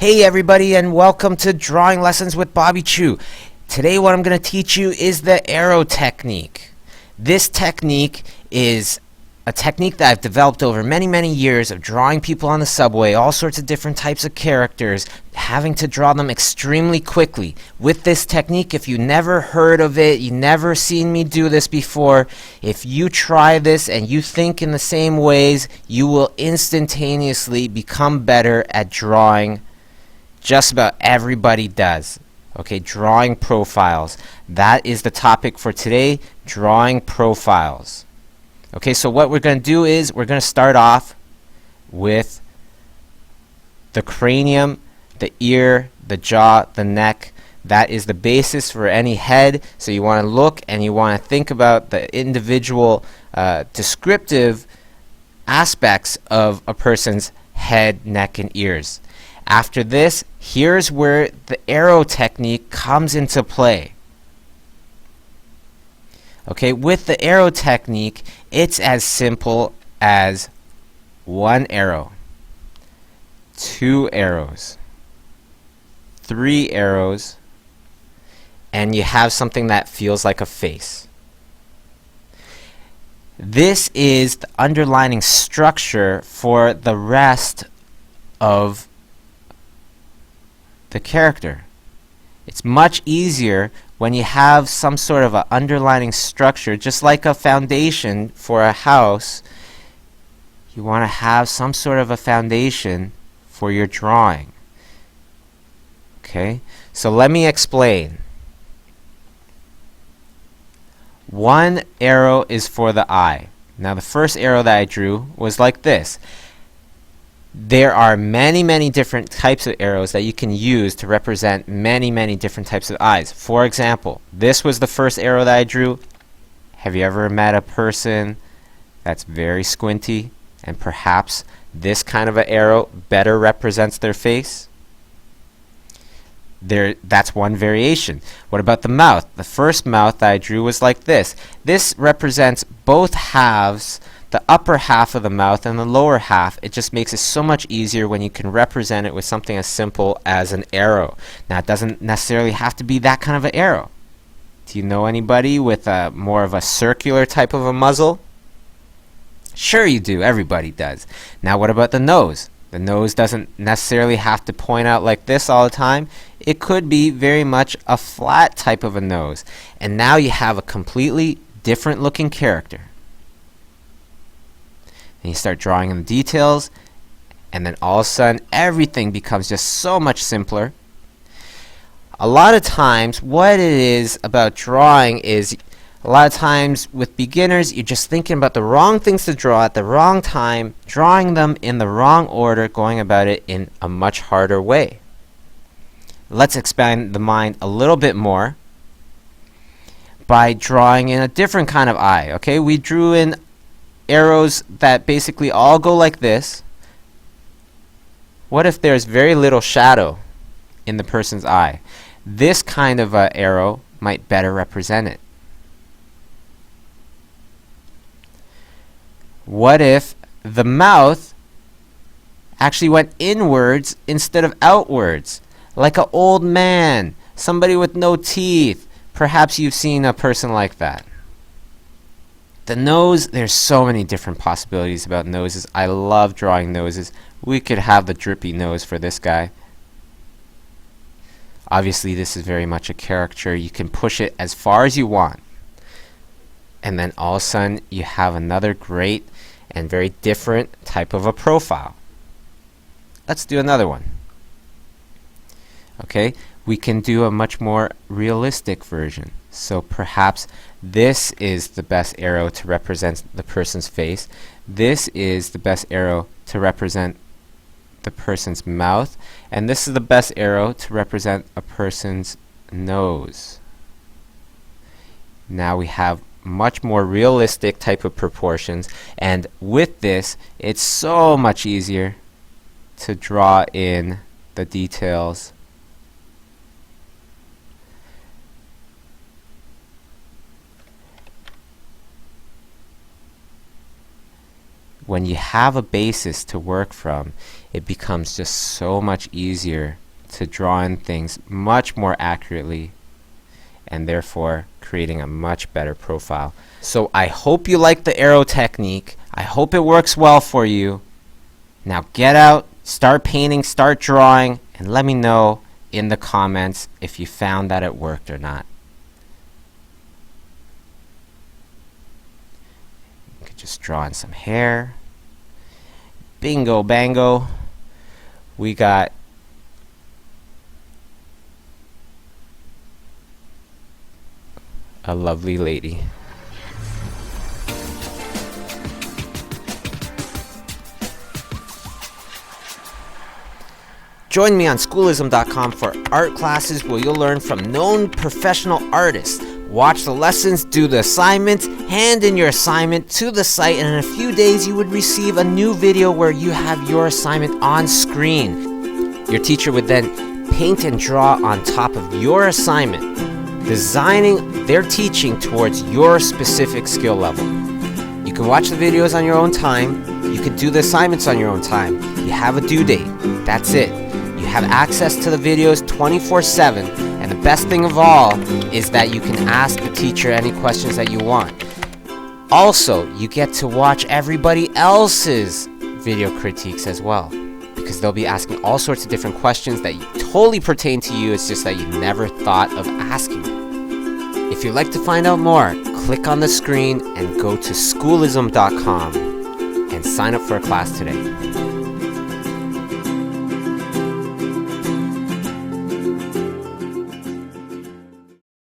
Hey everybody, and welcome to Drawing Lessons with Bobby Chiu. Today what I'm going to teach you is the arrow technique. This technique is a technique that I've developed over many years of drawing people on the subway, all sorts of different types of characters, having to draw them extremely quickly. With this technique, if you never heard of it, you never seen me do this before, if you try this and you think in the same ways, you will instantaneously become better at drawing. Just about everybody does. Okay, drawing profiles. That is the topic for today, drawing profiles. Okay, so what we're going to do is we're going to start off with the cranium, the ear, the jaw, the neck. That is the basis for any head. So you want to look and you want to think about the individual descriptive aspects of a person's head, neck, and ears. After this, here's where the arrow technique comes into play. Okay, with the arrow technique, it's as simple as one arrow, two arrows, three arrows, and you have something that feels like a face. This is the underlining structure for the rest of the character. It's much easier when you have some sort of an underlining structure, just like a foundation for a house. You want to have some sort of a foundation for your drawing. Okay, so let me explain. One arrow is for the eye. Now the first arrow that I drew was like this. There are many different types of arrows that you can use to represent many different types of eyes. For example, this was the first arrow that I drew. Have you ever met a person that's very squinty and perhaps this kind of an arrow better represents their face? That's one variation. What about the mouth? The first mouth that I drew was like this. This represents both halves, the upper half of the mouth and the lower half. It just makes it so much easier when you can represent it with something as simple as an arrow. Now, it doesn't necessarily have to be that kind of an arrow. Do you know anybody with more of a circular type of a muzzle? Sure you do. Everybody does. Now, what about the nose? The nose doesn't necessarily have to point out like this all the time. It could be very much a flat type of a nose. And now you have a completely different looking character. And you start drawing in the details, and then all of a sudden everything becomes just so much simpler. A lot of times what it is about drawing is a lot of times with beginners you're just thinking about the wrong things to draw at the wrong time, drawing them in the wrong order, going about it in a much harder way. Let's expand the mind a little bit more by drawing in a different kind of eye. Okay, we drew in arrows that basically all go like this. What if there's very little shadow in the person's eye? This kind of arrow might better represent it. What if the mouth actually went inwards instead of outwards? Like an old man, somebody with no teeth. Perhaps you've seen a person like that. The nose, there's so many different possibilities about noses. I love drawing noses. We could have the drippy nose for this guy. Obviously, this is very much a caricature. You can push it as far as you want. And then all of a sudden, you have another great and very different type of a profile. Let's do another one. Okay, we can do a much more realistic version. So perhaps this is the best arrow to represent the person's face. This is the best arrow to represent the person's mouth. And this is the best arrow to represent a person's nose. Now we have much more realistic type of proportions. And with this, it's so much easier to draw in the details. when you have a basis to work from, it becomes just so much easier to draw in things much more accurately, and therefore creating a much better profile. So I hope you like the arrow technique. I hope it works well for you. Now get out, start painting, start drawing, and let me know in the comments if you found that it worked or not. You could just draw in some hair. Bingo bango. We got a lovely lady. Join me on schoolism.com for art classes where you'll learn from known professional artists. Watch the lessons, do the assignments, hand in your assignment to the site, and in a few days you would receive a new video where you have your assignment on screen. Your teacher would then paint and draw on top of your assignment, designing their teaching towards your specific skill level. You can watch the videos on your own time. You can do the assignments on your own time. You have a due date. That's it. You have access to the videos 24/7, and the best thing of all is that you can ask the teacher any questions that you want. Also, you get to watch everybody else's video critiques as well, because they'll be asking all sorts of different questions that totally pertain to you. It's just that you never thought of asking. If you'd like to find out more, click on the screen and go to schoolism.com and sign up for a class today.